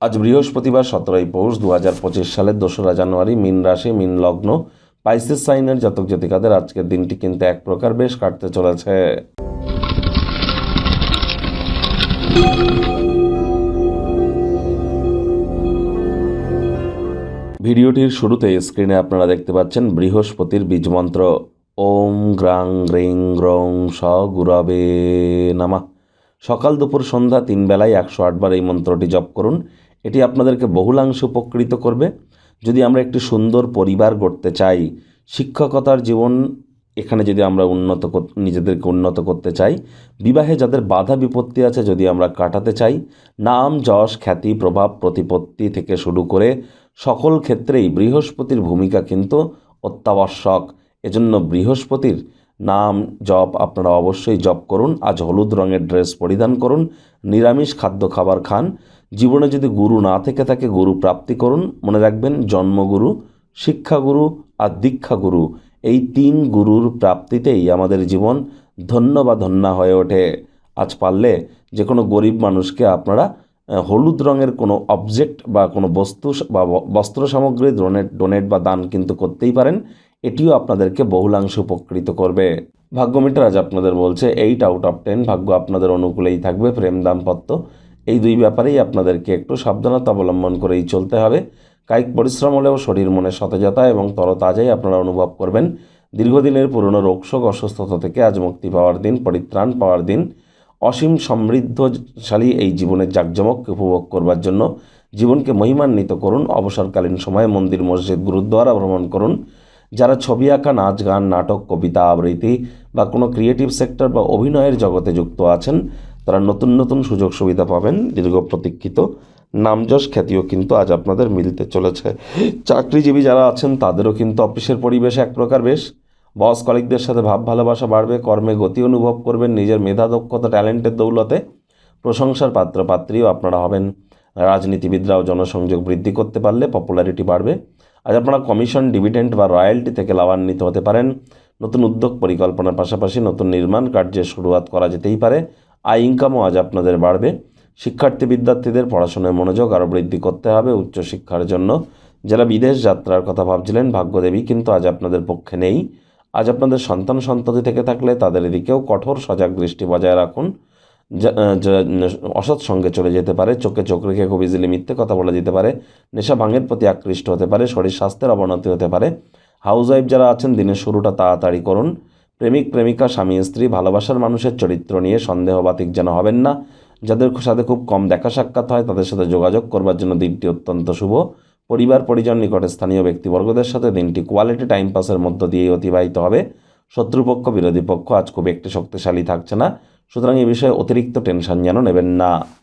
আজ বৃহস্পতিবার 17ই পৌষ 2025 সালের 2রা জানুয়ারি। মীন রাশি, মীন লগ্ন, পাইসেস সাইনের জাতক জাতিকাদের আজকের দিনটি কিন্তু এক প্রকার বেশ কাটতে চলেছে। ভিডিওটির শুরুতে স্ক্রিনে আপনারা দেখতে পাচ্ছেন বৃহস্পতির বীজমন্ত্র ওম গ্রাং গ্রিং গ্রং স গুরবে নমঃ। সকাল দুপুর সন্ধ্যা 3 বেলায় 108 বার এই মন্ত্রটি জপ করুন। এটি আপনাদেরকে বহুলাংশে উপকৃত করবে। যদি আমরা একটি সুন্দর পরিবার গড়তে চাই, শিক্ষকতার জীবন এখানে যদি আমরা নিজেদেরকে উন্নত করতে চাই, বিবাহে যাদের বাধা বিপত্তি আছে যদি আমরা কাটাতে চাই, নাম যশ খ্যাতি প্রভাব প্রতিপত্তি থেকে শুরু করে সকল ক্ষেত্রেই বৃহস্পতির ভূমিকা কিন্তু অত্যাবশ্যক। এজন্য বৃহস্পতির নাম জপ আপনারা অবশ্যই জপ করুন। আজ হলুদ রঙের ড্রেস পরিধান করুন, নিরামিষ খাদ্য খাবার খান। জীবনে যদি গুরু না থেকে থাকে গুরু প্রাপ্তি করুন। মনে রাখবেন, জন্মগুরু, শিক্ষাগুরু আর দীক্ষাগুরু, এই 3 গুরুর প্রাপ্তিতেই আমাদের জীবন ধন্য বা ধন্যা হয়ে ওঠে। আজ পারলে যে কোনো গরিব মানুষকে আপনারা হলুদ রঙের কোনো অবজেক্ট বা কোনো বস্তু বা বস্ত্র সামগ্রী ডোনেট বা দান কিন্তু করতেই পারেন। এটিও আপনাদেরকে বহুলাংশে উপকৃত করবে। ভাগ্য মিটার আজ আপনাদের বলছে 8 আউট অফ 10। ভাগ্য আপনাদের অনুকূলেই থাকবে। প্রেম দাম্পত্য এই 2 ব্যাপারেই আপনাদেরকে একটু সাবধানতা অবলম্বন করেই চলতে হবে। কায়িক পরিশ্রম হলেও শরীর মনে সতেজতা এবং তরতাজাই আপনারা অনুভব করবেন। দীর্ঘদিনের পুরনো রোগশোক অসুস্থতা থেকে আজ মুক্তি পাওয়ার দিন, পরিত্রাণ পাওয়ার দিন। অসীম সমৃদ্ধশালী এই জীবনের জাঁকজমককে উপভোগ করবার জন্য জীবনকে মহিমান্বিত করুন। অবসরকালীন সময়ে মন্দির, মসজিদ, গুরুদ্বারা ভ্রমণ করুন। যারা ছবি আঁকা, নাচ গান, নাটক, কবিতা আবৃত্তি বা কোনো ক্রিয়েটিভ সেক্টর বা অভিনয়ের জগতে যুক্ত আছেন, তারা নতুন নতুন সুযোগ সুবিধা পাবেন। দীর্ঘ প্রতীক্ষিত নামযশ খ্যাতিও কিন্তু আজ আপনাদের মিলতে চলেছে। চাকরিজীবী যারা আছেন তাদেরও কিন্তু অফিসের পরিবেশ এক প্রকার বেশ। বস কলিগদের সাথে ভাব ভালোবাসা বাড়বে। কর্মে গতি অনুভব করবেন। নিজের মেধা দক্ষতা ট্যালেন্টের দৌলতে প্রশংসার পাত্র পাত্রীও আপনারা হবেন। রাজনীতিবিদরাও জনসংযোগ বৃদ্ধি করতে পারলে পপুলারিটি বাড়বে। আজ আপনারা কমিশন, ডিভিডেন্ড বা রয়্যালটি থেকে লাভান্বিত হতে পারেন। নতুন উদ্যোগ পরিকল্পনার পাশাপাশি নতুন নির্মাণ কার্যের শুরুয়াত করা যেতেই পারে। আয় ইনকামও আজ আপনাদের বাড়বে। শিক্ষার্থী বিদ্যার্থীদের পড়াশোনায় মনোযোগ আরও বৃদ্ধি করতে হবে উচ্চশিক্ষার জন্য। যারা বিদেশ যাত্রার কথা ভাবছিলেন, ভাগ্যদেবী কিন্তু আজ আপনাদের পক্ষে নেই। আজ আপনাদের সন্ততি থেকে থাকলে তাদের দিকেও কঠোর সজাগ দৃষ্টি বজায় রাখুন। অসৎ সঙ্গে চলে যেতে পারে। চোখে চোখ রেখে খুব ইজিলি মিথ্যে কথা বলা যেতে পারে। নেশা ভাঙের প্রতি আকৃষ্ট হতে পারে। শরীর স্বাস্থ্যের অবনতি হতে পারে। হাউসওয়াইফ যারা আছেন দিনের শুরুটা তাড়াতাড়ি করুন। প্রেমিক প্রেমিকা, স্বামী স্ত্রী, ভালোবাসার মানুষের চরিত্র নিয়ে সন্দেহবাতিক যেন হবেন না। যাদের সাথে খুব কম দেখা সাক্ষাৎ হয় তাদের সাথে যোগাযোগ করবার জন্য দিনটি অত্যন্ত শুভ। পরিবার পরিজন, নিকটে স্থানীয় ব্যক্তিবর্গদের সাথে দিনটি কোয়ালিটি টাইম পাসের মধ্য দিয়েই অতিবাহিত হবে। শত্রুপক্ষ, বিরোধী পক্ষ আজ খুব একটি শক্তিশালী থাকছে না, সুতরাং এই বিষয়ে অতিরিক্ত টেনশন যেন নেবেন না।